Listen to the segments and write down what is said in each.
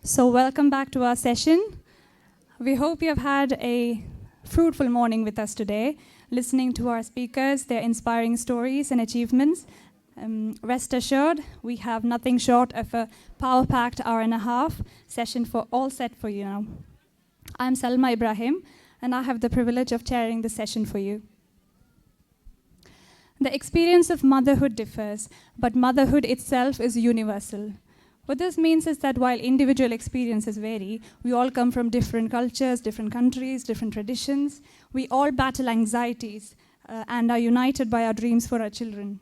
So welcome back to our session. We hope you have had a fruitful morning with us today, listening to our speakers, their inspiring stories and achievements. Rest assured, we have nothing short of a power-packed hour and a half session all set for you now. I'm Salma Ibrahim, and I have the privilege of chairing the session for you. The experience of motherhood differs, but motherhood itself is universal. What this means is that while individual experiences vary, we all come from different cultures, different countries, different traditions. We all battle anxieties and are united by our dreams for our children.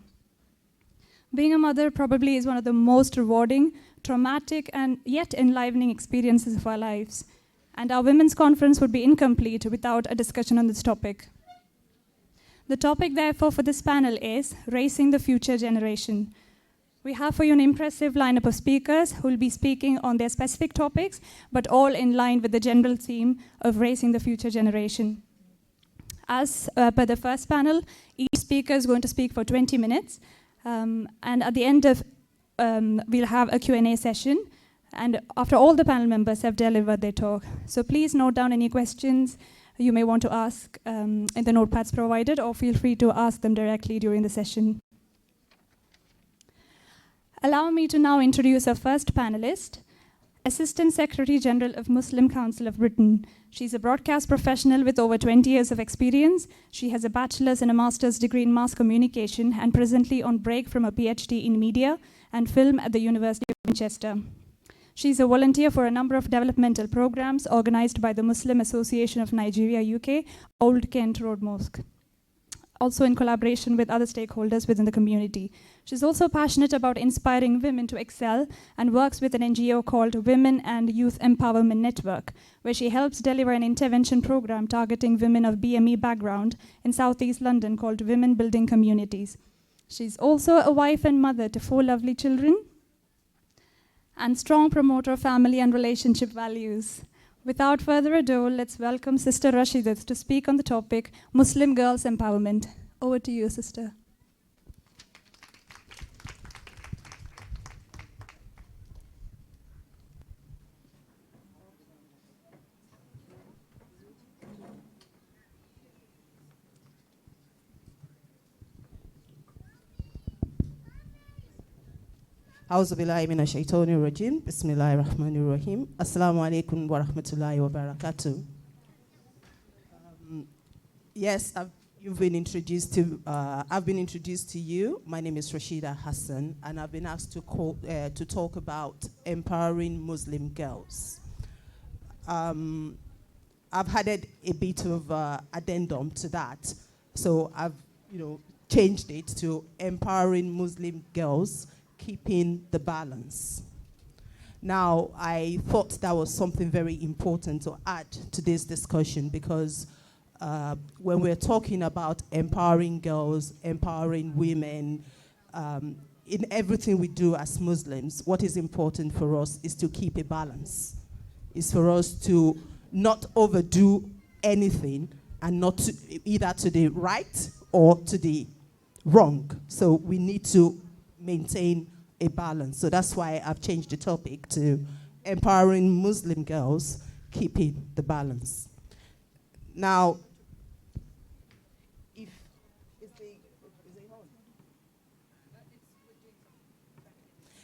Being a mother probably is one of the most rewarding, traumatic, and yet enlivening experiences of our lives. And our Women's Conference would be incomplete without a discussion on this topic. The topic, therefore, for this panel is Raising the Future Generation. We have for you an impressive lineup of speakers who will be speaking on their specific topics, but all in line with the general theme of raising the future generation. As per the first panel, each speaker is going to speak for 20 minutes, and at the end of, we'll have a Q&A session, and after all the panel members have delivered their talk. So please note down any questions you may want to ask in the notepads provided, or feel free to ask them directly during the session. Allow me to now introduce our first panelist, Assistant Secretary General of Muslim Council of Britain. She's a broadcast professional with over 20 years of experience. She has a bachelor's and a master's degree in mass communication and presently on break from a PhD in media and film at the University of Manchester. She's a volunteer for a number of developmental programs organized by the Muslim Association of Nigeria, UK, Old Kent Road Mosque, also in collaboration with other stakeholders within the community. She's also passionate about inspiring women to excel and works with an NGO called Women and Youth Empowerment Network, where she helps deliver an intervention program targeting women of BME background in Southeast London called Women Building Communities. She's also a wife and mother to 4 lovely children and strong promoter of family and relationship values. Without further ado, let's welcome Sister Rashidat to speak on the topic, Muslim Girls Empowerment. Over to you, Sister. A'udhu billahi minash shaitanir rajim. Bismillahir rahmanir rahim. Assalamu alaikum wa rahmatullahi wa barakatuh. Yes, I've been introduced to you. My name is Rashidat Hassan, and I've been asked to talk about empowering Muslim girls. I've added a bit of addendum to that, so I've changed it to empowering Muslim girls, keeping the balance. Now, I thought that was something very important to add to this discussion because when we're talking about empowering girls, empowering women, in everything we do as Muslims, what is important for us is to keep a balance. It's for us to not overdo anything and not to, either to the right or to the wrong. So we need to maintain a balance. So that's why I've changed the topic to empowering Muslim girls, keeping the balance. Now, is it on?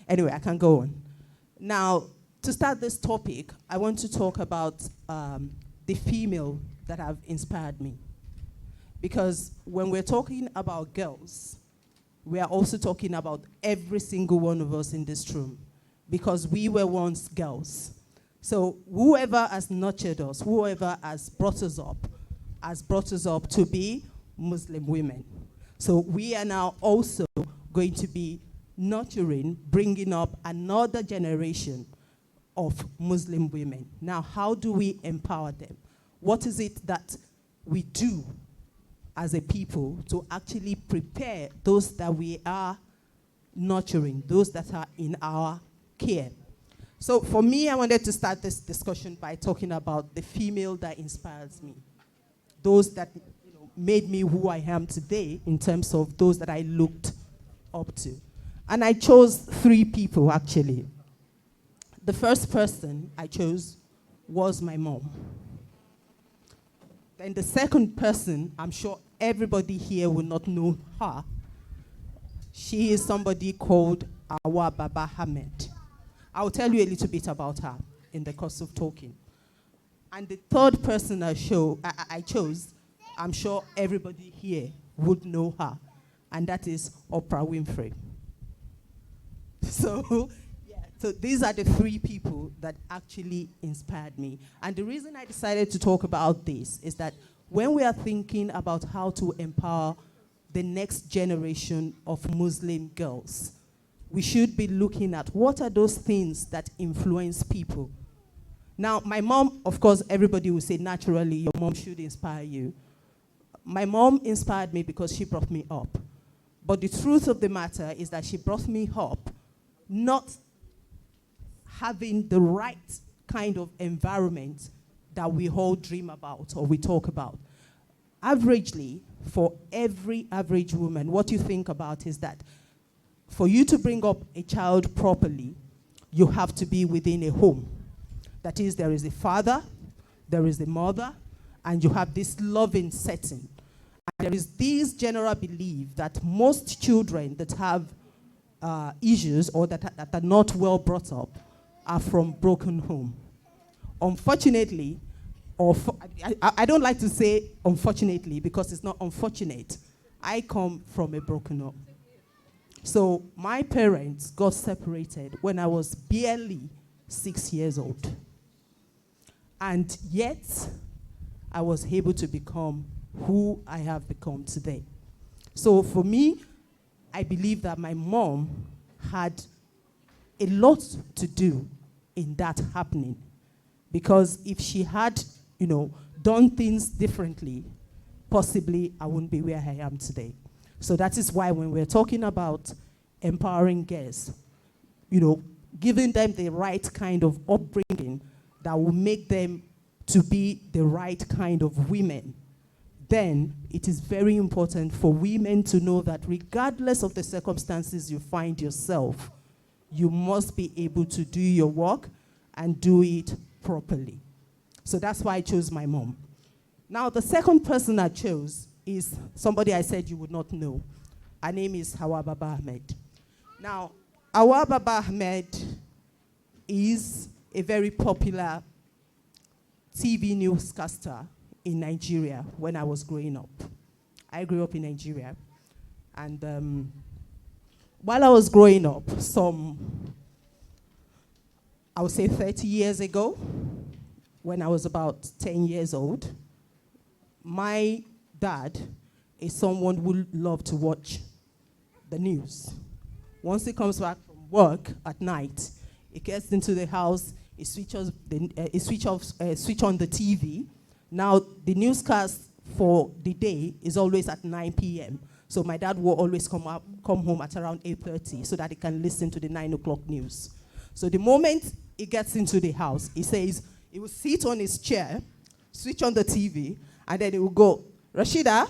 Anyway, I can go on. Now, to start this topic, I want to talk about the female that have inspired me. Because when we're talking about girls, we are also talking about every single one of us in this room, because we were once girls. So whoever has nurtured us, whoever has brought us up to be Muslim women. So we are now also going to be nurturing, bringing up another generation of Muslim women. Now, how do we empower them? What is it that we do as a people to actually prepare those that we are nurturing, those that are in our care? So for me, I wanted to start this discussion by talking about the female that inspires me. Those that made me who I am today in terms of those that I looked up to. And I chose 3 people, actually. The first person I chose was my mom. Then the second person, I'm sure everybody here will not know her. She is somebody called Awa Baba Ahmed. I'll tell you a little bit about her in the course of talking. And the third person I chose, I'm sure everybody here would know her, and that is Oprah Winfrey. So these are the three people that actually inspired me. And the reason I decided to talk about this is that when we are thinking about how to empower the next generation of Muslim girls, we should be looking at what are those things that influence people. Now, my mom, of course, everybody will say naturally, your mom should inspire you. My mom inspired me because she brought me up. But the truth of the matter is that she brought me up not having the right kind of environment that we all dream about or we talk about. Averagely, for every average woman, what you think about is that for you to bring up a child properly, you have to be within a home. That is, there is a father, there is a mother, and you have this loving setting. And there is this general belief that most children that have issues or that are not well brought up are from broken home. Unfortunately, I don't like to say unfortunately because it's not unfortunate. I come from a broken home. So my parents got separated when I was barely 6 years old. And yet, I was able to become who I have become today. So for me, I believe that my mom had a lot to do in that happening. Because if she had, done things differently, possibly I wouldn't be where I am today. So that is why when we're talking about empowering girls, giving them the right kind of upbringing that will make them to be the right kind of women, then it is very important for women to know that regardless of the circumstances you find yourself, you must be able to do your work and do it properly. So that's why I chose my mom. Now, the second person I chose is somebody I said you would not know. Her name is Awa Baba Ahmed. Now, Awa Baba Ahmed is a very popular TV newscaster in Nigeria when I was growing up. I grew up in Nigeria. And while I was growing up, I would say 30 years ago, when I was about 10 years old, my dad is someone who loved to watch the news. Once he comes back from work at night, he gets into the house, he switch on the TV. Now, the newscast for the day is always at 9 p.m. So my dad will always come home at around 8:30 so that he can listen to the 9 o'clock news. So the moment he gets into the house, he says he will sit on his chair, switch on the TV, and then he will go, Rashida,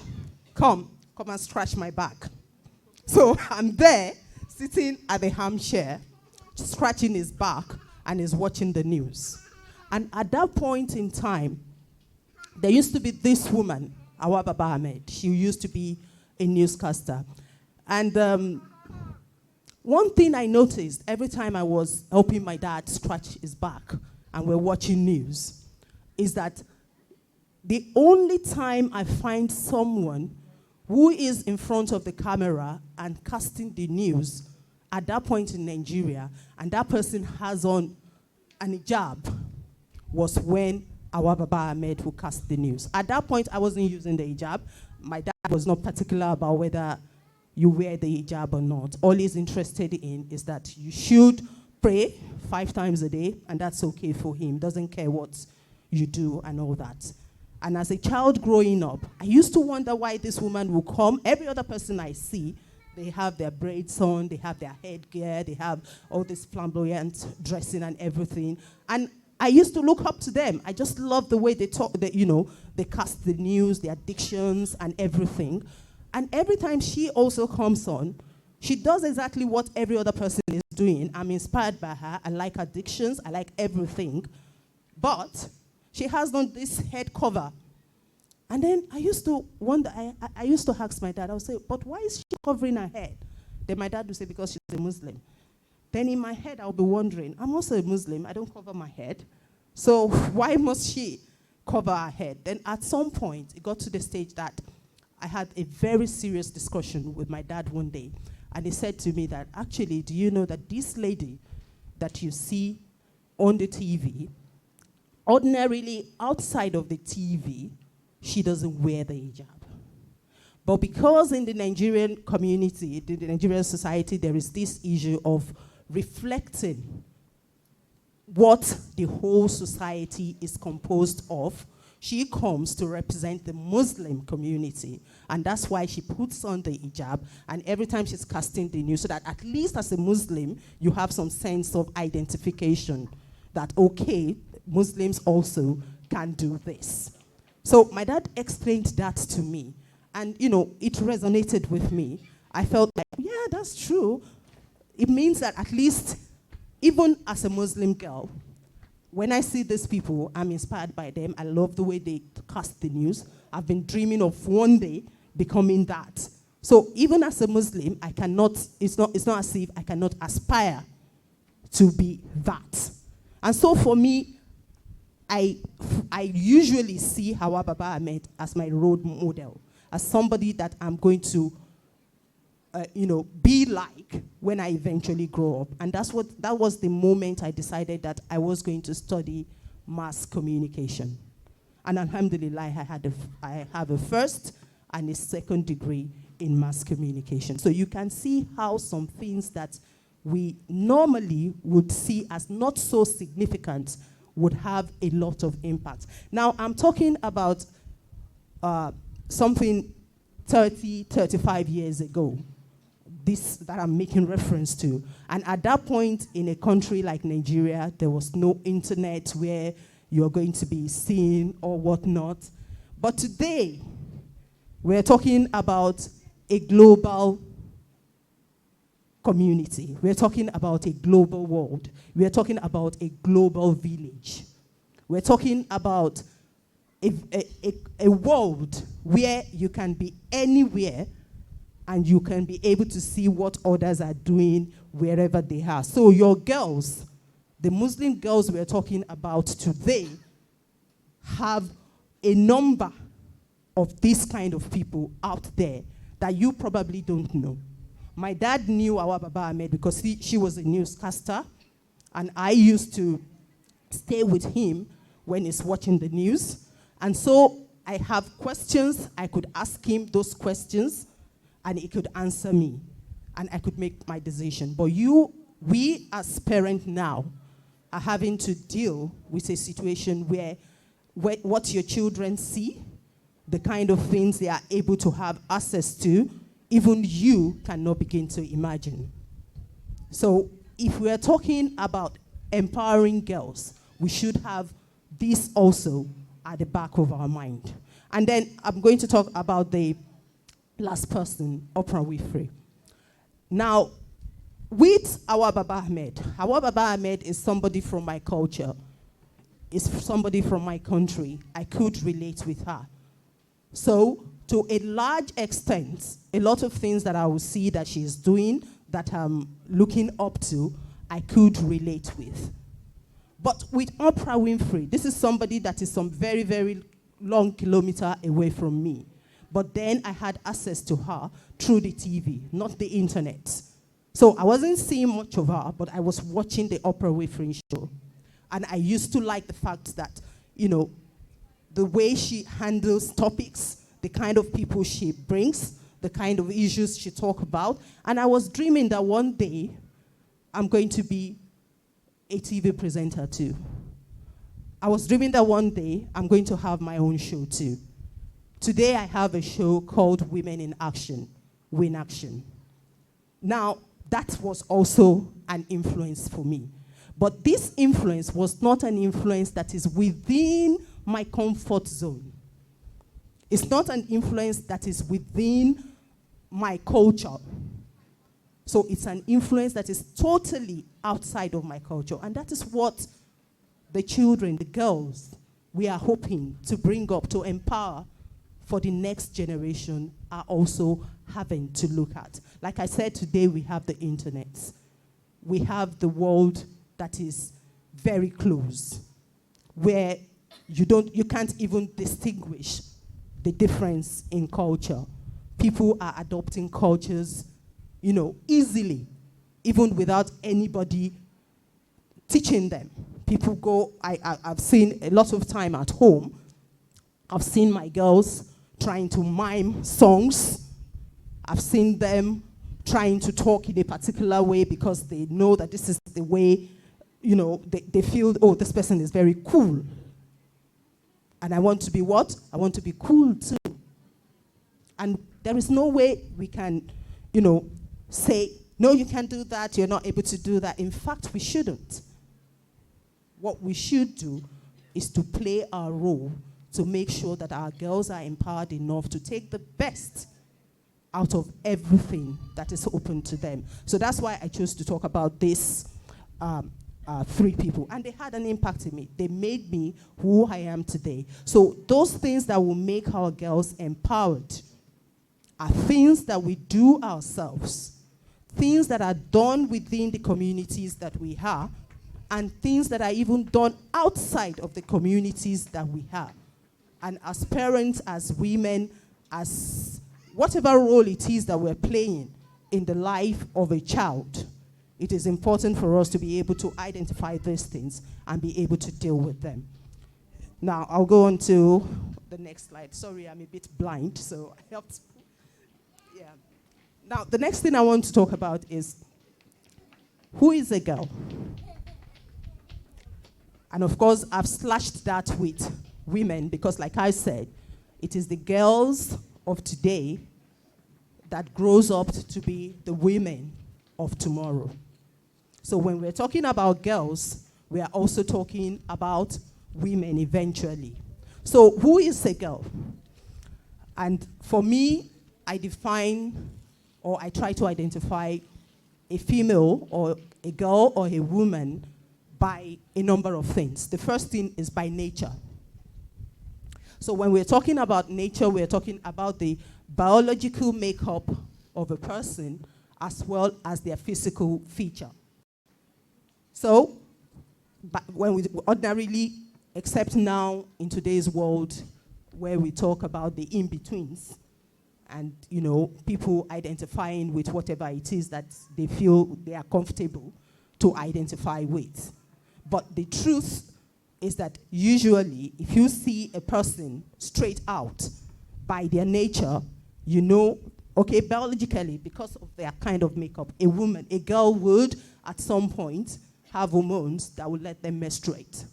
come and scratch my back. So I'm there, sitting at the armchair, scratching his back, and he's watching the news. And at that point in time, there used to be this woman, Awa Baba Ahmed. She used to be a newscaster. And one thing I noticed every time I was helping my dad scratch his back and we're watching news is that the only time I find someone who is in front of the camera and casting the news at that point in Nigeria, and that person has on an hijab, was when Awa Baba Ahmed would cast the news. At that point, I wasn't using the hijab. My dad was not particular about whether you wear the hijab or not. All he's interested in is that you should pray 5 times a day, and that's okay for him. Doesn't care what you do and all that. And as a child growing up, I used to wonder why this woman would come. Every other person I see, they have their braids on, they have their headgear, they have all this flamboyant dressing and everything. And I used to look up to them. I just love the way they talk, they cast the news, the addictions and everything. And every time she also comes on, she does exactly what every other person is doing. I'm inspired by her. I like her dictions. I like everything. But she has on this head cover. And then I used to wonder, I used to ask my dad, I would say, but why is she covering her head? Then my dad would say, because she's a Muslim. Then in my head, I'll be wondering, I'm also a Muslim. I don't cover my head. So why must she cover her head? Then at some point, it got to the stage that I had a very serious discussion with my dad one day. And he said to me that, actually, do you know that this lady that you see on the TV, ordinarily outside of the TV, she doesn't wear the hijab. But because in the Nigerian community, the Nigerian society, there is this issue of reflecting what the whole society is composed of, she comes to represent the Muslim community. And that's why she puts on the hijab. And every time she's casting the news, so that at least as a Muslim, you have some sense of identification that, okay, Muslims also can do this. So my dad explained that to me. And, you know, it resonated with me. I felt like, yeah, that's true. It means that at least, even as a Muslim girl, when I see these people, I'm inspired by them. I love the way they cast the news. I've been dreaming of one day becoming that. So even as a Muslim, I cannot, it's not as if I cannot aspire to be that. And so for me, I usually see Hawa Baba Ahmed as my role model, as somebody that I'm going to, be like when I eventually grow up. And that was the moment I decided that I was going to study mass communication. And alhamdulillah, I have a first and a second degree in mass communication. So you can see how some things that we normally would see as not so significant would have a lot of impact. Now, I'm talking about something 30, 35 years ago, this that I'm making reference to. And at that point, in a country like Nigeria, there was no internet where you're going to be seen or whatnot. But today, we're talking about a global community. We're talking about a global world. We're talking about a global village. We're talking about a world where you can be anywhere and you can be able to see what others are doing wherever they are. So your girls, the Muslim girls we're talking about today, have a number of this kind of people out there that you probably don't know. My dad knew Awa Baba Ahmed because she was a newscaster, and I used to stay with him when he's watching the news. And so I have questions, I could ask him those questions, and he could answer me, and I could make my decision. But we as parents now are having to deal with a situation where what your children see, the kind of things they are able to have access to, even you cannot begin to imagine. So if we are talking about empowering girls, we should have this also at the back of our mind. And then I'm going to talk about the last person, Oprah Winfrey. Now, with Hawa Baba Ahmed is somebody from my culture, is somebody from my country. I could relate with her. So, to a large extent, a lot of things that I will see that she's doing, that I'm looking up to, I could relate with. But with Oprah Winfrey, this is somebody that is some very, very long kilometer away from me. But then I had access to her through the TV, not the internet. So I wasn't seeing much of her, but I was watching the Oprah Winfrey show. And I used to like the fact that, the way she handles topics, the kind of people she brings, the kind of issues she talks about. And I was dreaming that one day I'm going to be a TV presenter too. I was dreaming that one day I'm going to have my own show too. Today I have a show called Women in Action, Win Action. Now, that was also an influence for me. But this influence was not an influence that is within my comfort zone. It's not an influence that is within my culture. So it's an influence that is totally outside of my culture. And that is what the children, the girls, we are hoping to bring up, to empower for the next generation, are also having to look at. Like I said, today we have the internet. We have the world that is very close, where you can't even distinguish the difference in culture. People are adopting cultures, easily, even without anybody teaching them. People go, I've seen a lot of time at home, I've seen my girls trying to mime songs. I've seen them trying to talk in a particular way because they know that this is the way, they feel, oh, this person is very cool. And I want to be what? I want to be cool too. And there is no way we can, say, no, you can't do that, you're not able to do that. In fact, we shouldn't. What we should do is to play our role to make sure that our girls are empowered enough to take the best out of everything that is open to them. So that's why I chose to talk about these 3 people. And they had an impact on me. They made me who I am today. So those things that will make our girls empowered are things that we do ourselves, things that are done within the communities that we have, and things that are even done outside of the communities that we have. And as parents, as women, as whatever role it is that we're playing in the life of a child, it is important for us to be able to identify these things and be able to deal with them. Now, I'll go on to the next slide. Sorry, I'm a bit blind, so I have to. Yeah. Now, the next thing I want to talk about is, who is a girl? And of course, I've slashed that with women because, like I said, it is the girls of today that grows up to be the women of tomorrow. So when we're talking about girls, we are also talking about women eventually. So who is a girl? And for me, I define, or I try to identify a female or a girl or a woman by a number of things. The first thing is by nature. So when we're talking about nature, we're talking about the biological makeup of a person as well as their physical feature. So when we ordinarily, except now in today's world where we talk about the in-betweens and, people identifying with whatever it is that they feel they are comfortable to identify with. But the truth is that usually, if you see a person straight out by their nature, okay, biologically, because of their kind of makeup, a girl would, at some point, have hormones that will let them menstruate.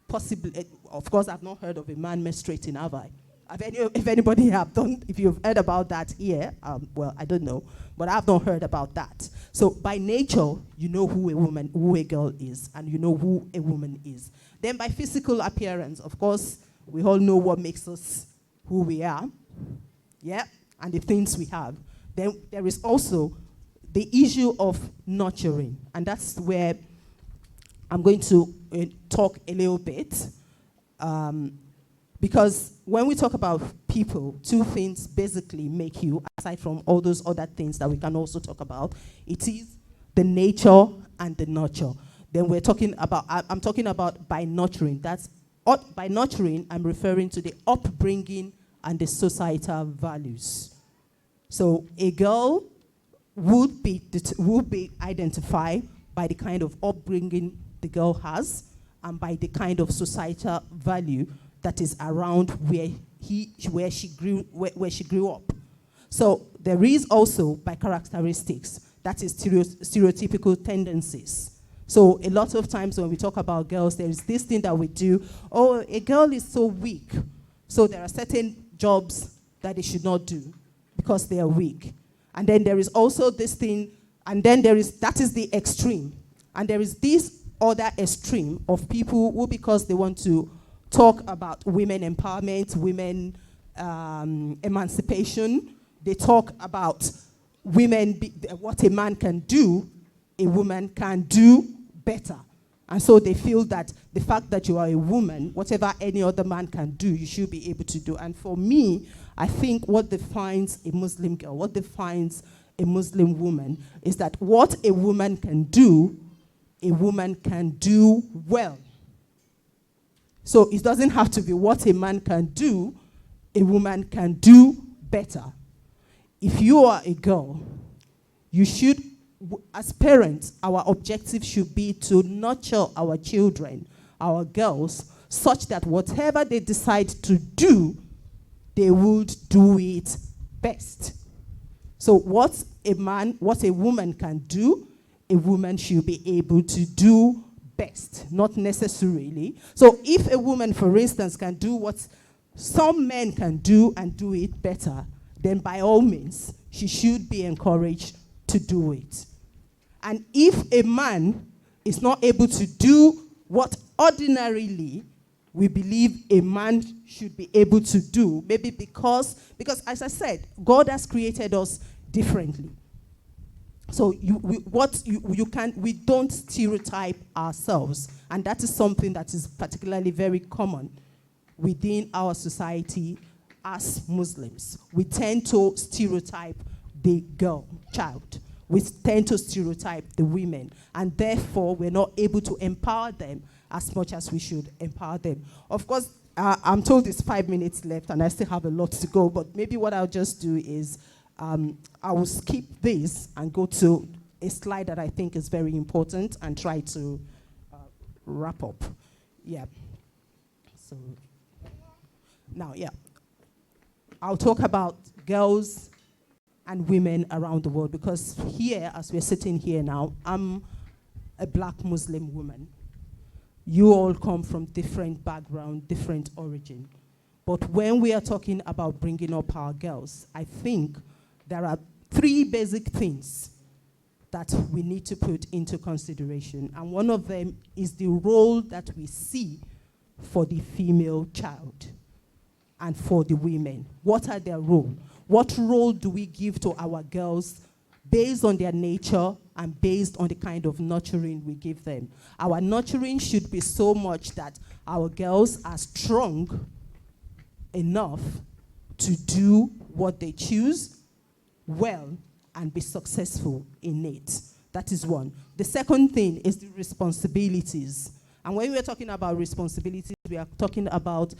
Possibly, of course, I've not heard of a man menstruating, have I? If anybody have done, if you've heard about that here, well, I don't know, but I've not heard about that. So by nature, you know who a girl is, and you know who a woman is. Then by physical appearance, of course, we all know what makes us who we are, yeah, and the things we have. Then there is also the issue of nurturing, and that's where I'm going to talk a little bit. Because when we talk about people, 2 things basically make you, aside from all those other things that we can also talk about. It is the nature and the nurture. Then we're talking about, I'm talking about by nurturing. By nurturing, I'm referring to the upbringing and the societal values. So a girl would be identified by the kind of upbringing the girl has and by the kind of societal value that is around where she grew up. So there is also by characteristics, that is stereotypical tendencies. So a lot of times when we talk about girls, there is this thing that we do, oh, a girl is so weak. So there are certain jobs that they should not do because they are weak. And then there is also this thing, and then that is the extreme. And there is this other extreme of people who, because they want to talk about women empowerment, women emancipation, they talk about what a man can do, a woman can do better. And so they feel that the fact that you are a woman, whatever any other man can do, you should be able to do. And for me, I think what defines a Muslim girl, what defines a Muslim woman, is that what a woman can do, a woman can do well. So it doesn't have to be what a man can do, a woman can do better. If you are a girl, you should, as parents, our objective should be to nurture our children, our girls, such that whatever they decide to do, they would do it best. So what a woman can do, a woman should be able to do best, not necessarily. So if a woman, for instance, can do what some men can do and do it better, then by all means, she should be encouraged to do it. And if a man is not able to do what ordinarily we believe a man should be able to do, maybe because as I said, God has created us differently. So we don't stereotype ourselves, and that is something that is particularly very common within our society as Muslims. We tend to stereotype the child. We tend to stereotype the women, and therefore we're not able to empower them as much as we should empower them. Of course, I'm told it's 5 minutes left, and I still have a lot to go, but maybe what I'll just do is I will skip this and go to a slide that I think is very important and try to wrap up. Yeah. So now, yeah. I'll talk about girls and women around the world, because here, as we're sitting here now, I'm a black Muslim woman. You all come from different background, different origin. But when we are talking about bringing up our girls, I think there are 3 basic things that we need to put into consideration. And one of them is the role that we see for the female child and for the women. What are their roles? What role do we give to our girls based on their nature and based on the kind of nurturing we give them? Our nurturing should be so much that our girls are strong enough to do what they choose well and be successful in it. That is one. The second thing is the responsibilities. And when we're talking about responsibilities, we are talking about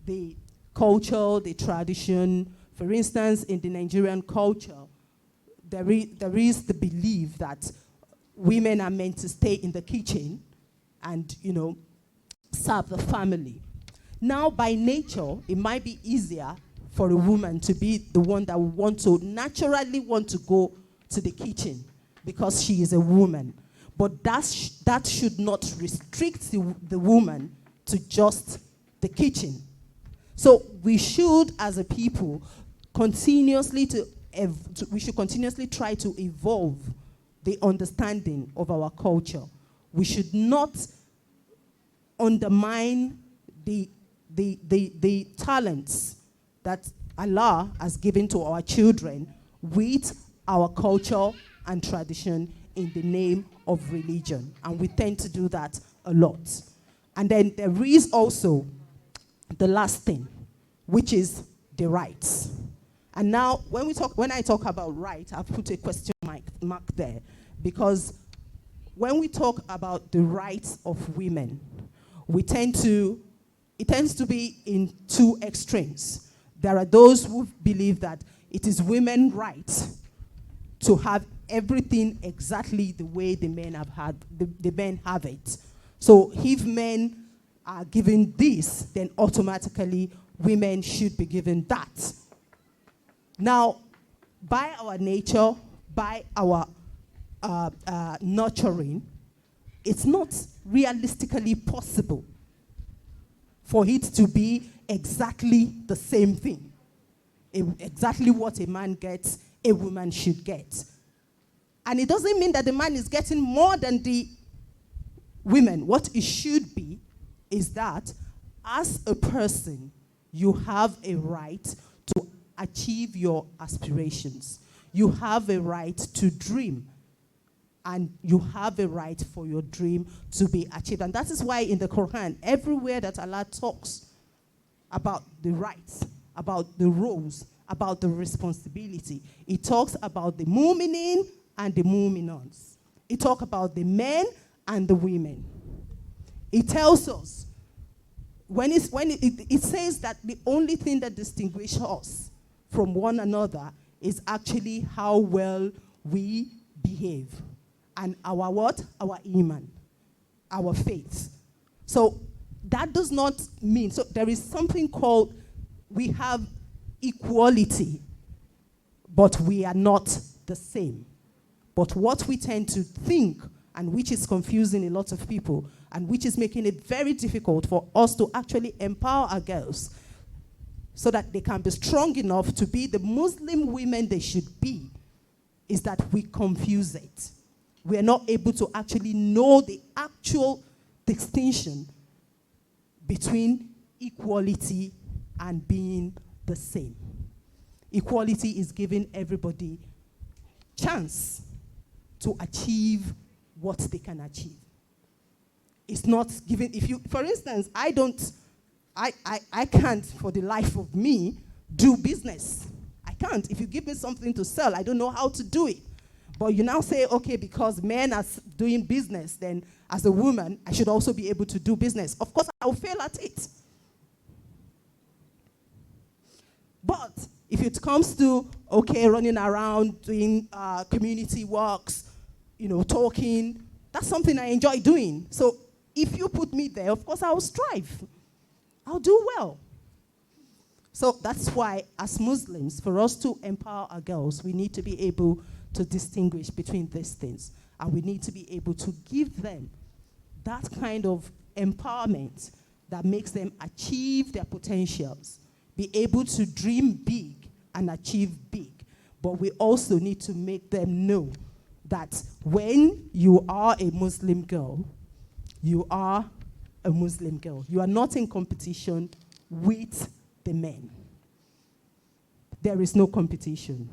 the culture, the tradition. For instance, in the Nigerian culture, there is the belief that women are meant to stay in the kitchen and, serve the family. Now, by nature, it might be easier for a woman to be the one that would naturally want to go to the kitchen because she is a woman. But that should not restrict the woman to just the kitchen. So we should, as a people, continuously try to evolve the understanding of our culture. We should not undermine the talents that Allah has given to our children with our culture and tradition in the name of religion. And we tend to do that a lot. And then there is also the last thing, which is the rights. And now, when I talk about right, I've put a question mark there, because when we talk about the rights of women, it tends to be in 2 extremes. There are those who believe that it is women's right to have everything exactly the way the men have it. So if men are given this, then automatically women should be given that. Now, by our nature, by our nurturing, it's not realistically possible for it to be exactly the same thing. Exactly what a man gets, a woman should get. And it doesn't mean that the man is getting more than the women. What it should be is that as a person, you have a right to achieve your aspirations. You have a right to dream. And you have a right for your dream to be achieved. And that is why in the Quran, everywhere that Allah talks about the rights, about the roles, about the responsibility, it talks about the mu'minin and the mu'minons. It talks about the men and the women. It tells us, it says that the only thing that distinguishes us from one another is actually how well we behave. And our what? Our iman, our faith. So that does not mean, so there is something called, we have equality, but we are not the same. But what we tend to think, and which is confusing a lot of people, and which is making it very difficult for us to actually empower our girls so that they can be strong enough to be the Muslim women they should be, is that we confuse it. We are not able to actually know the actual distinction between equality and being the same. Equality is giving everybody chance to achieve what they can achieve. It's not giving, if you, for instance, I can't for the life of me do business. I can't. If you give me something to sell, I don't know how to do it. But you now say, okay, because men are doing business, then as a woman, I should also be able to do business. Of course, I'll fail at it. But if it comes to, okay, running around, doing community works, talking, that's something I enjoy doing. So if you put me there, of course, I'll strive. I'll do well. So that's why, as Muslims, for us to empower our girls, we need to be able to distinguish between these things. And we need to be able to give them that kind of empowerment that makes them achieve their potentials, be able to dream big and achieve big. But we also need to make them know that when you are a Muslim girl, you are a Muslim girl. You are not in competition with the men. There is no competition.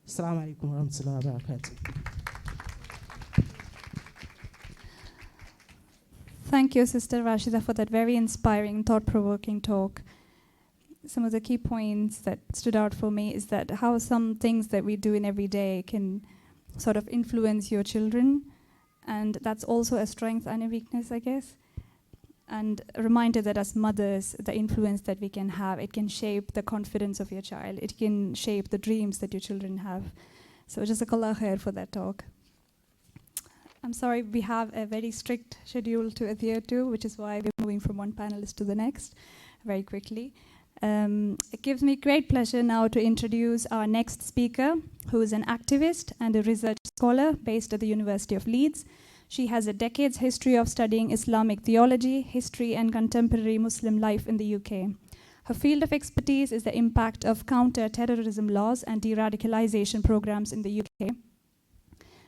Assalamu alaikum wa rahmatullahi wa barakatuh. Thank you, Sister Rashida, for that very inspiring, thought-provoking talk. Some of the key points that stood out for me is that how some things that we do in every day can sort of influence your children, and that's also a strength and a weakness, I guess. And a reminder that as mothers, the influence that we can have, it can shape the confidence of your child. It can shape the dreams that your children have. So jazakallah khair for that talk. I'm sorry, we have a very strict schedule to adhere to, which is why we're moving from one panelist to the next very quickly. It gives me great pleasure now to introduce our next speaker, who is an activist and a research scholar based at the University of Leeds. She has a decade's history of studying Islamic theology, history, and contemporary Muslim life in the UK. Her field of expertise is the impact of counter-terrorism laws and de-radicalization programs in the UK.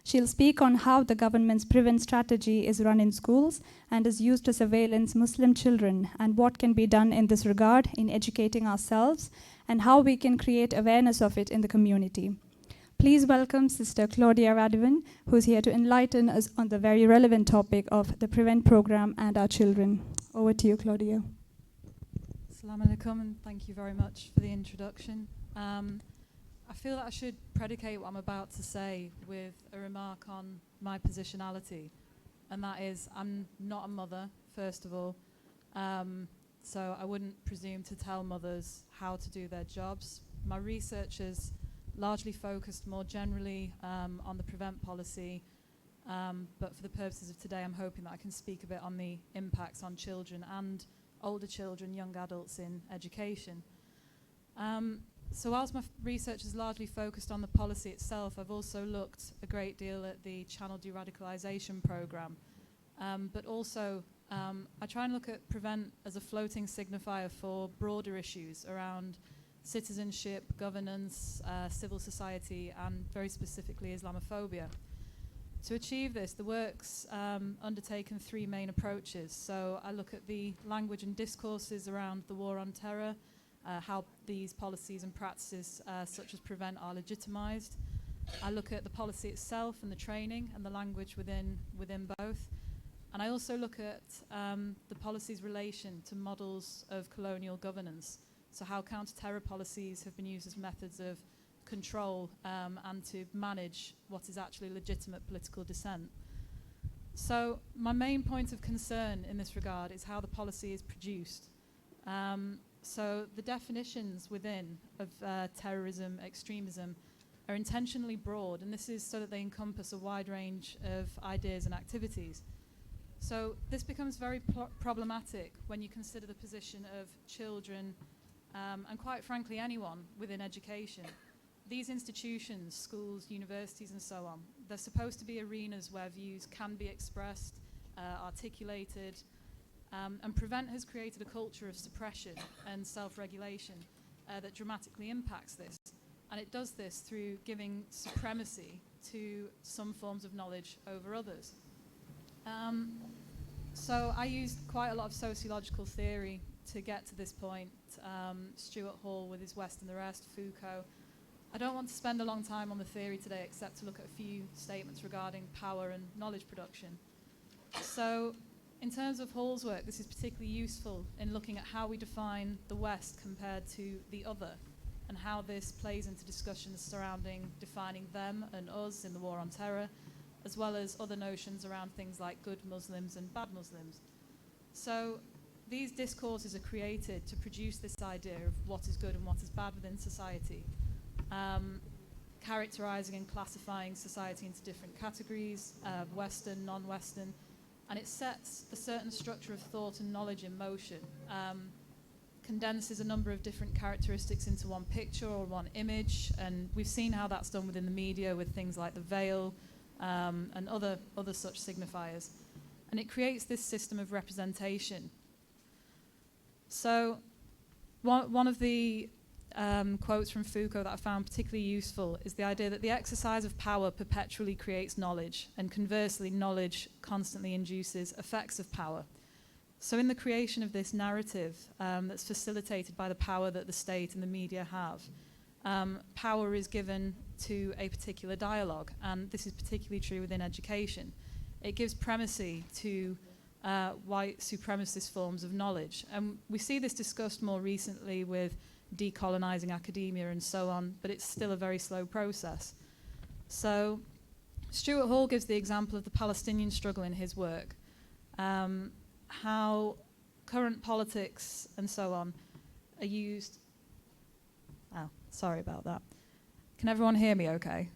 She'll speak on how the government's prevent strategy is run in schools and is used to surveillance Muslim children, and what can be done in this regard in educating ourselves, and how we can create awareness of it in the community. Please welcome Sister Claudia Radiven, who's here to enlighten us on the very relevant topic of the Prevent program and our children. Over to you, Claudia. Assalamu alaikum, and thank you very much for the introduction. I feel that I should predicate what I'm about to say with a remark on my positionality, and that is I'm not a mother, first of all, so I wouldn't presume to tell mothers how to do their jobs. My research is largely focused more generally on the prevent policy, but for the purposes of today, I'm hoping that I can speak a bit on the impacts on children and older children, young adults in education. So whilst my research is largely focused on the policy itself, I've also looked a great deal at the Channel De-Radicalisation programme, but also I try and look at prevent as a floating signifier for broader issues around citizenship, governance, civil society, and very specifically Islamophobia. To achieve this, the work's undertaken three main approaches. So I look at the language and discourses around the war on terror, how these policies and practices such as prevent are legitimized. I look at the policy itself and the training and the language within both. And I also look at the policy's relation to models of colonial governance. So how counter-terror policies have been used as methods of control and to manage what is actually legitimate political dissent. So my main point of concern in this regard is how the policy is produced. So the definitions within of terrorism, extremism, are intentionally broad, and this is so that they encompass a wide range of ideas and activities. So this becomes very problematic when you consider the position of children and quite frankly anyone within education. These institutions, schools, universities and so on, they're supposed to be arenas where views can be expressed, articulated, and Prevent has created a culture of suppression and self-regulation that dramatically impacts this. And it does this through giving supremacy to some forms of knowledge over others. So I used quite a lot of sociological theory to get to this point. Stuart Hall with his West and the Rest, Foucault. I don't want to spend a long time on the theory today except to look at a few statements regarding power and knowledge production. So in terms of Hall's work, this is particularly useful in looking at how we define the West compared to the other, and how this plays into discussions surrounding defining them and us in the war on terror, as well as other notions around things like good Muslims and bad Muslims. So these discourses are created to produce this idea of what is good and what is bad within society, characterizing and classifying society into different categories, Western, non-Western, and it sets a certain structure of thought and knowledge in motion, condenses a number of different characteristics into one picture or one image, and we've seen how that's done within the media with things like the veil and other such signifiers. And it creates this system of representation. So one of the quotes from Foucault that I found particularly useful is the idea that the exercise of power perpetually creates knowledge, and conversely, knowledge constantly induces effects of power. So in the creation of this narrative that's facilitated by the power that the state and the media have, power is given to a particular dialogue, and this is particularly true within education. It gives primacy to white supremacist forms of knowledge, and we see this discussed more recently with decolonizing academia and so on, but it's still a very slow process. So Stuart Hall gives the example of the Palestinian struggle in his work, how current politics and so on are used. Oh, sorry about that. Can everyone hear me okay?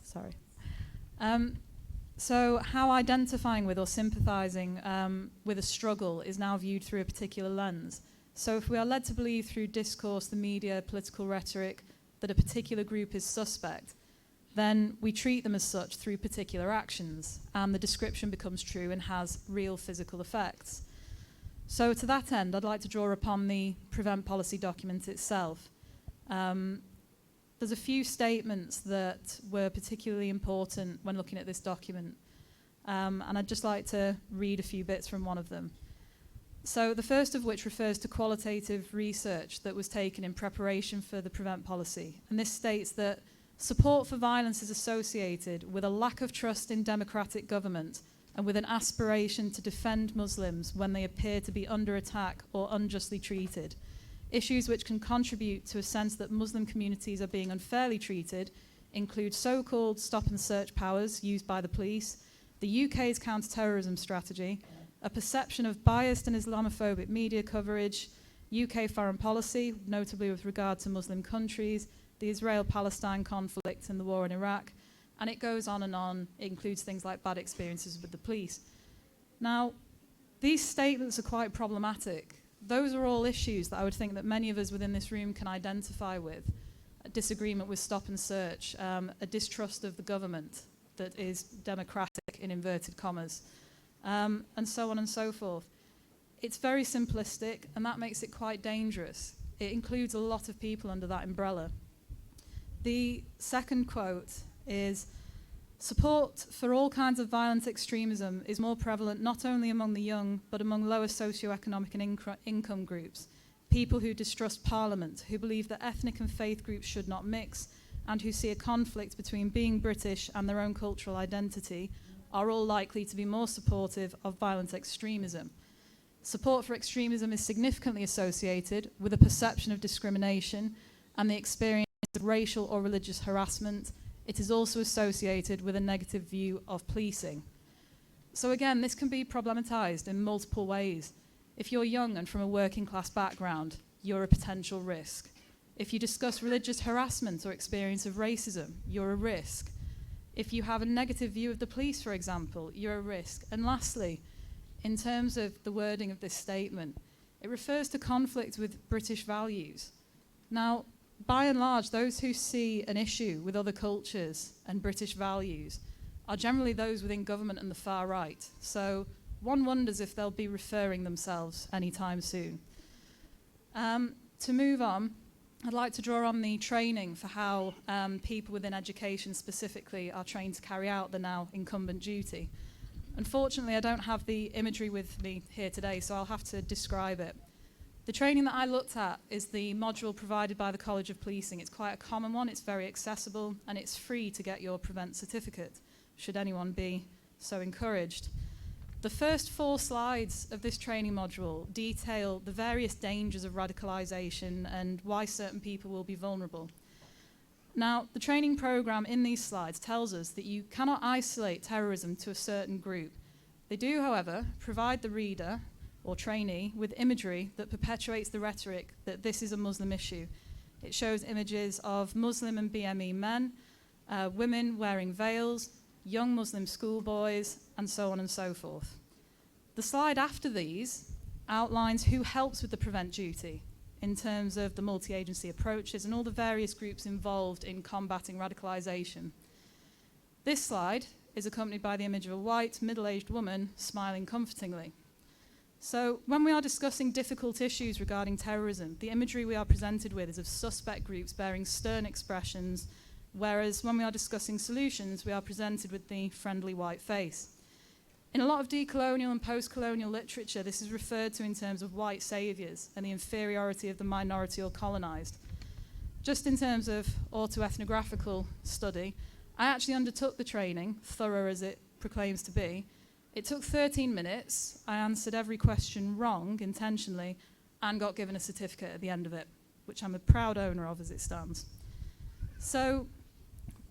Sorry. So how identifying with or sympathizing with a struggle is now viewed through a particular lens. So if we are led to believe through discourse, the media, political rhetoric, that a particular group is suspect, then we treat them as such through particular actions, and the description becomes true and has real physical effects. So to that end, I'd like to draw upon the Prevent policy document itself. There's a few statements that were particularly important when looking at this document, and I'd just like to read a few bits from one of them. So the first of which refers to qualitative research that was taken in preparation for the Prevent policy, and this states that support for violence is associated with a lack of trust in democratic government and with an aspiration to defend Muslims when they appear to be under attack or unjustly treated. Issues which can contribute to a sense that Muslim communities are being unfairly treated include so-called stop and search powers used by the police, the UK's counter-terrorism strategy, a perception of biased and Islamophobic media coverage, UK foreign policy, notably with regard to Muslim countries, the Israel-Palestine conflict and the war in Iraq, and it goes on and on. It includes things like bad experiences with the police. Now, these statements are quite problematic. Those are all issues that I would think that many of us within this room can identify with. A disagreement with stop and search, a distrust of the government that is democratic in inverted commas, and so on and so forth. It's very simplistic, and that makes it quite dangerous. It includes a lot of people under that umbrella. The second quote is, support for all kinds of violent extremism is more prevalent not only among the young, but among lower socioeconomic and income groups. people who distrust Parliament, who believe that ethnic and faith groups should not mix, and who see a conflict between being British and their own cultural identity, are all likely to be more supportive of violent extremism. Support for extremism is significantly associated with a perception of discrimination and the experience of racial or religious harassment. It is also associated with a negative view of policing. So again, this can be problematized in multiple ways. If you're young and from a working class background, you're a potential risk. If you discuss religious harassment or experience of racism, you're a risk. If you have a negative view of the police, for example, you're a risk. And lastly, in terms of the wording of this statement, it refers to conflict with British values. Now, by and large, those who see an issue with other cultures and British values are generally those within government and the far right. So one wonders if they'll be referring themselves anytime soon. To move on, I'd like to draw on the training for how people within education specifically are trained to carry out the now incumbent duty. Unfortunately, I don't have the imagery with me here today, so I'll have to describe it. The training that I looked at is the module provided by the College of Policing. It's quite a common one, it's very accessible, and it's free to get your Prevent certificate, should anyone be so encouraged. The first 4 slides of this training module detail the various dangers of radicalisation and why certain people will be vulnerable. Now, the training programme in these slides tells us that you cannot isolate terrorism to a certain group. They do, however, provide the reader or trainee with imagery that perpetuates the rhetoric that this is a Muslim issue. It shows images of Muslim and BME men, women wearing veils, young Muslim schoolboys, and so on and so forth. The slide after these outlines who helps with the Prevent duty in terms of the multi-agency approaches and all the various groups involved in combating radicalisation. This slide is accompanied by the image of a white, middle-aged woman smiling comfortingly. So when we are discussing difficult issues regarding terrorism, the imagery we are presented with is of suspect groups bearing stern expressions, whereas when we are discussing solutions, we are presented with the friendly white face. In a lot of decolonial and post-colonial literature, this is referred to in terms of white saviours and the inferiority of the minority or colonised. Just in terms of autoethnographical study, I actually undertook the training, thorough as it proclaims to be. It took 13 minutes. I answered every question wrong intentionally and got given a certificate at the end of it, which I'm a proud owner of as it stands. So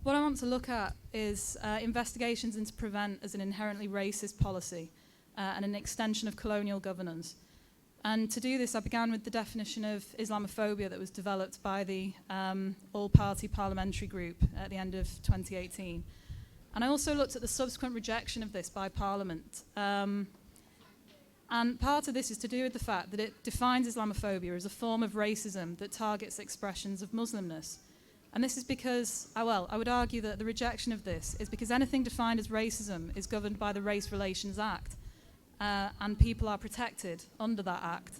what I want to look at is investigations into Prevent as an inherently racist policy and an extension of colonial governance. And to do this, I began with the definition of Islamophobia that was developed by the all-party parliamentary group at the end of 2018. And I also looked at the subsequent rejection of this by Parliament. And part of this is to do with the fact that it defines Islamophobia as a form of racism that targets expressions of Muslimness. And this is because, I would argue that the rejection of this is because anything defined as racism is governed by the Race Relations Act, and people are protected under that act.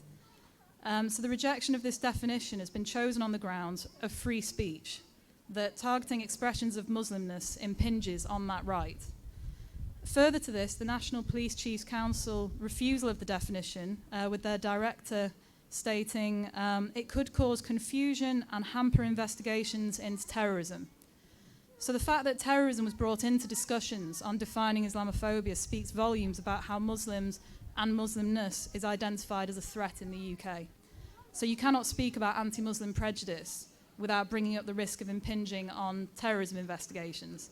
So the rejection of this definition has been chosen on the grounds of free speech, that targeting expressions of Muslimness impinges on that right. Further to this, the National Police Chiefs Council refusal of the definition, with their director stating it could cause confusion and hamper investigations into terrorism. So the fact that terrorism was brought into discussions on defining Islamophobia speaks volumes about how Muslims and Muslimness is identified as a threat in the UK. So you cannot speak about anti-Muslim prejudice without bringing up the risk of impinging on terrorism investigations.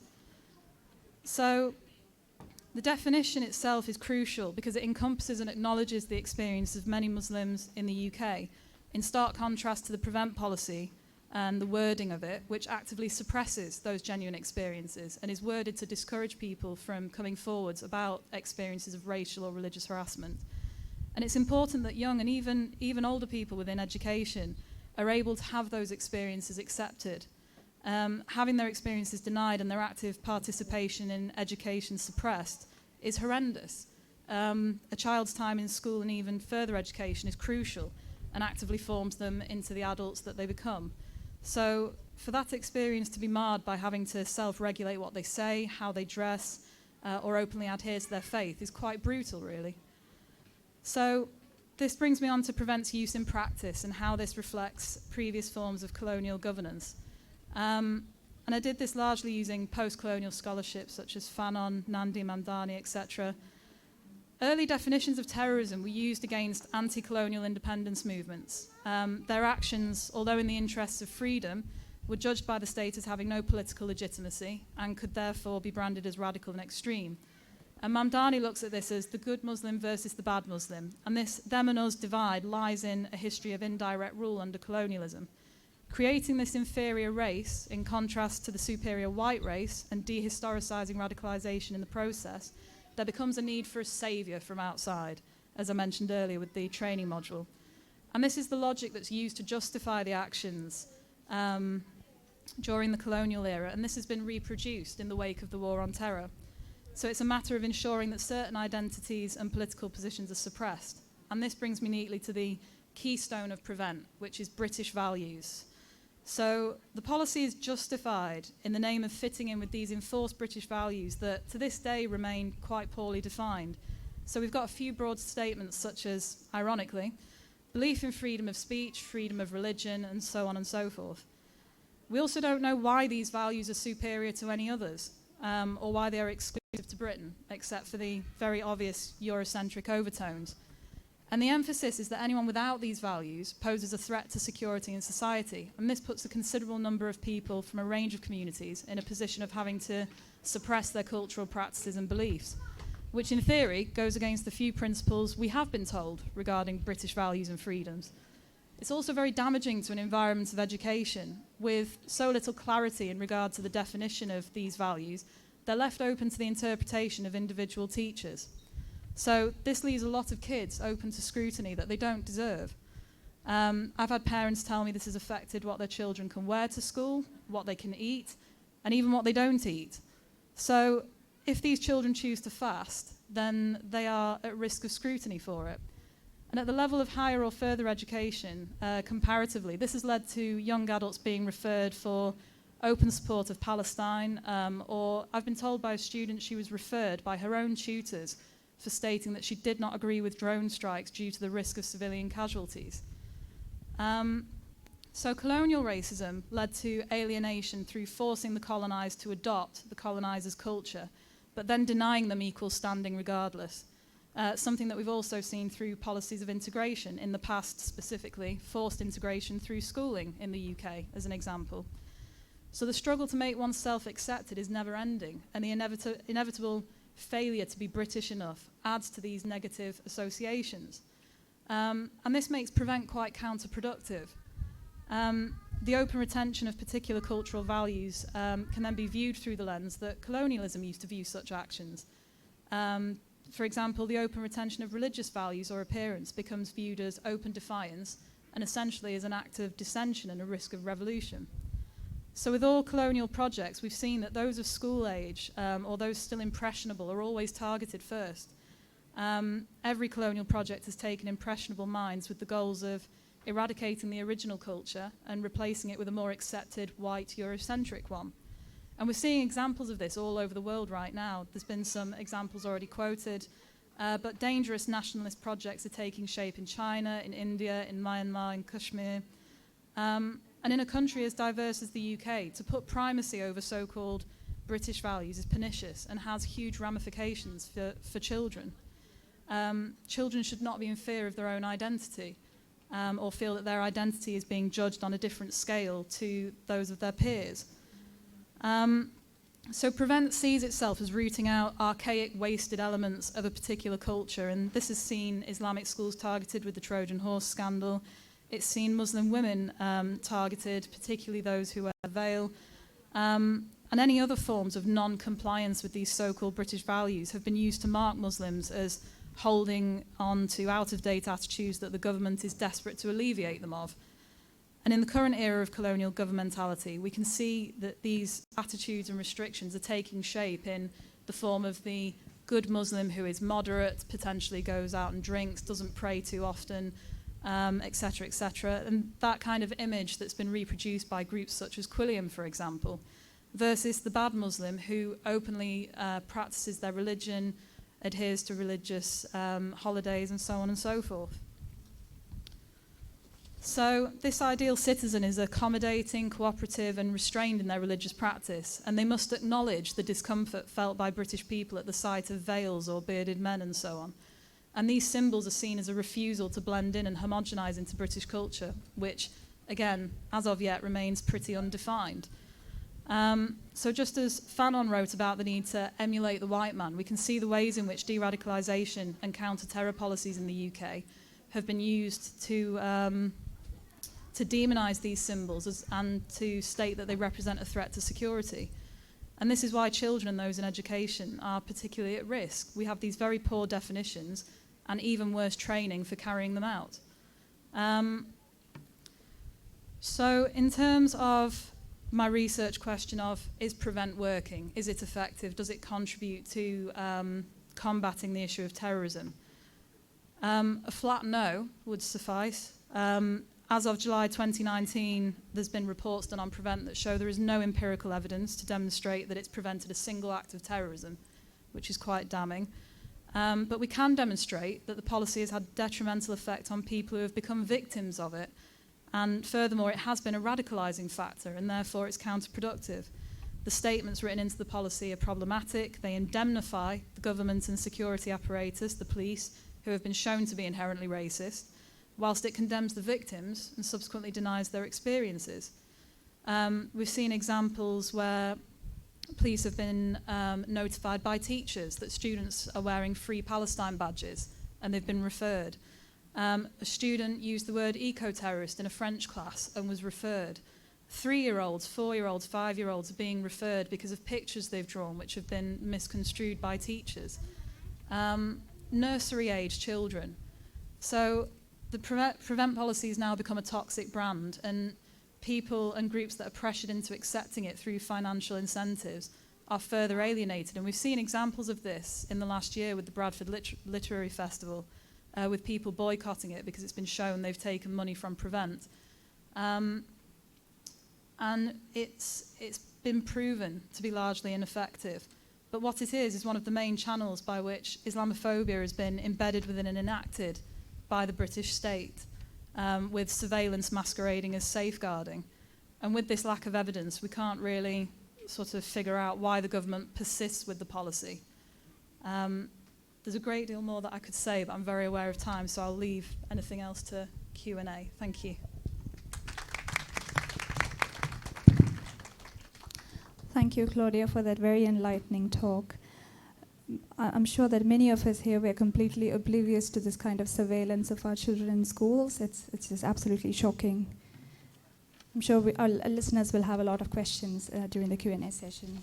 So the definition itself is crucial because it encompasses and acknowledges the experience of many Muslims in the UK, in stark contrast to the Prevent policy and the wording of it, which actively suppresses those genuine experiences and is worded to discourage people from coming forwards about experiences of racial or religious harassment. And it's important that young and even older people within education are able to have those experiences accepted. Having their experiences denied and their active participation in education suppressed is horrendous. A child's time in school and even further education is crucial and actively forms them into the adults that they become. So for that experience to be marred by having to self-regulate what they say, how they dress, or openly adhere to their faith is quite brutal, really. So this brings me on to prevent's use in practice and how this reflects previous forms of colonial governance. And I did this largely using post-colonial scholarship such as Fanon, Nandi Mandani, etc. Early definitions of terrorism were used against anti-colonial independence movements. Their actions, although in the interests of freedom, were judged by the state as having no political legitimacy and could therefore be branded as radical and extreme. And Mamdani looks at this as the good Muslim versus the bad Muslim, and this them and us divide lies in a history of indirect rule under colonialism. Creating this inferior race, in contrast to the superior white race, and dehistoricizing radicalization in the process, there becomes a need for a saviour from outside, as I mentioned earlier with the training module. And this is the logic that's used to justify the actions during the colonial era, and this has been reproduced in the wake of the War on Terror. So it's a matter of ensuring that certain identities and political positions are suppressed. And this brings me neatly to the keystone of Prevent, which is British values. So the policy is justified in the name of fitting in with these enforced British values that to this day remain quite poorly defined. So we've got a few broad statements such as, ironically, belief in freedom of speech, freedom of religion, and so on and so forth. We also don't know why these values are superior to any others, or why they are exclusive to Britain, except for the very obvious Eurocentric overtones. And the emphasis is that anyone without these values poses a threat to security and society, and this puts a considerable number of people from a range of communities in a position of having to suppress their cultural practices and beliefs, which in theory goes against the few principles we have been told regarding British values and freedoms. It's also very damaging to an environment of education. With so little clarity in regard to the definition of these values, they're left open to the interpretation of individual teachers. So this leaves a lot of kids open to scrutiny that they don't deserve. I've had parents tell me this has affected what their children can wear to school, what they can eat, and even what they don't eat. So if these children choose to fast, then they are at risk of scrutiny for it. And at the level of higher or further education, comparatively, this has led to young adults being referred for open support of Palestine, or I've been told by a student she was referred by her own tutors for stating that she did not agree with drone strikes due to the risk of civilian casualties. So colonial racism led to alienation through forcing the colonized to adopt the colonizer's culture, but then denying them equal standing regardless. Something that we've also seen through policies of integration in the past, specifically forced integration through schooling in the UK, as an example. So the struggle to make oneself accepted is never ending, and the inevitable failure to be British enough adds to these negative associations. And this makes Prevent quite counterproductive. The open retention of particular cultural values can then be viewed through the lens that colonialism used to view such actions. For example, the open retention of religious values or appearance becomes viewed as open defiance and essentially as an act of dissension and a risk of revolution. So with all colonial projects, we've seen that those of school age or those still impressionable are always targeted first. Every colonial project has taken impressionable minds with the goals of eradicating the original culture and replacing it with a more accepted white Eurocentric one. And we're seeing examples of this all over the world right now. There's been some examples already quoted, but dangerous nationalist projects are taking shape in China, in India, in Myanmar, in Kashmir. And in a country as diverse as the UK, to put primacy over so-called British values is pernicious and has huge ramifications for children. Children should not be in fear of their own identity or feel that their identity is being judged on a different scale to those of their peers. So Prevent sees itself as rooting out archaic, wasted elements of a particular culture, and this has seen Islamic schools targeted with the Trojan horse scandal. It's seen Muslim women targeted, particularly those who wear a veil, and any other forms of non-compliance with these so-called British values have been used to mark Muslims as holding on to out-of-date attitudes that the government is desperate to alleviate them of. And in the current era of colonial governmentality, we can see that these attitudes and restrictions are taking shape in the form of the good Muslim who is moderate, potentially goes out and drinks, doesn't pray too often, etc., etc. And that kind of image that's been reproduced by groups such as Quilliam, for example, versus the bad Muslim who openly practices their religion, adheres to religious holidays, and so on and so forth. So this ideal citizen is accommodating, cooperative and restrained in their religious practice, and they must acknowledge the discomfort felt by British people at the sight of veils or bearded men and so on. And these symbols are seen as a refusal to blend in and homogenise into British culture, which, again, as of yet, remains pretty undefined. So just as Fanon wrote about the need to emulate the white man, we can see the ways in which de-radicalisation and counter-terror policies in the UK have been used to demonise these symbols and to state that they represent a threat to security. And this is why children and those in education are particularly at risk. We have these very poor definitions and even worse training for carrying them out. So in terms of my research question of, is PREVENT working? Is it effective? Does it contribute to combating the issue of terrorism? A flat no would suffice. As of July 2019, there's been reports done on PREVENT that show there is no empirical evidence to demonstrate that it's prevented a single act of terrorism, which is quite damning. But we can demonstrate that the policy has had detrimental effect on people who have become victims of it. And furthermore, it has been a radicalising factor, and therefore it's counterproductive. The statements written into the policy are problematic. They indemnify the government and security apparatus, the police, who have been shown to be inherently racist, whilst it condemns the victims and subsequently denies their experiences. We've seen examples where police have been notified by teachers that students are wearing Free Palestine badges, and they've been referred. A student used the word eco-terrorist in a French class and was referred. 3-year-olds, 4-year-olds, 5-year-olds are being referred because of pictures they've drawn which have been misconstrued by teachers. Nursery-age children. So the PREVENT policy has now become a toxic brand, and people and groups that are pressured into accepting it through financial incentives are further alienated. And we've seen examples of this in the last year with the Bradford Literary Festival, with people boycotting it because it's been shown they've taken money from PREVENT. And it's been proven to be largely ineffective. But what it is one of the main channels by which Islamophobia has been embedded within and enacted by the British state, with surveillance masquerading as safeguarding. And with this lack of evidence, we can't really sort of figure out why the government persists with the policy. There's a great deal more that I could say, but I'm very aware of time, so I'll leave anything else to Q&A. Thank you. Thank you, Claudia, for that very enlightening talk. I'm sure that many of us here were completely oblivious to this kind of surveillance of our children in schools. It's just absolutely shocking. I'm sure our listeners will have a lot of questions during the Q&A session.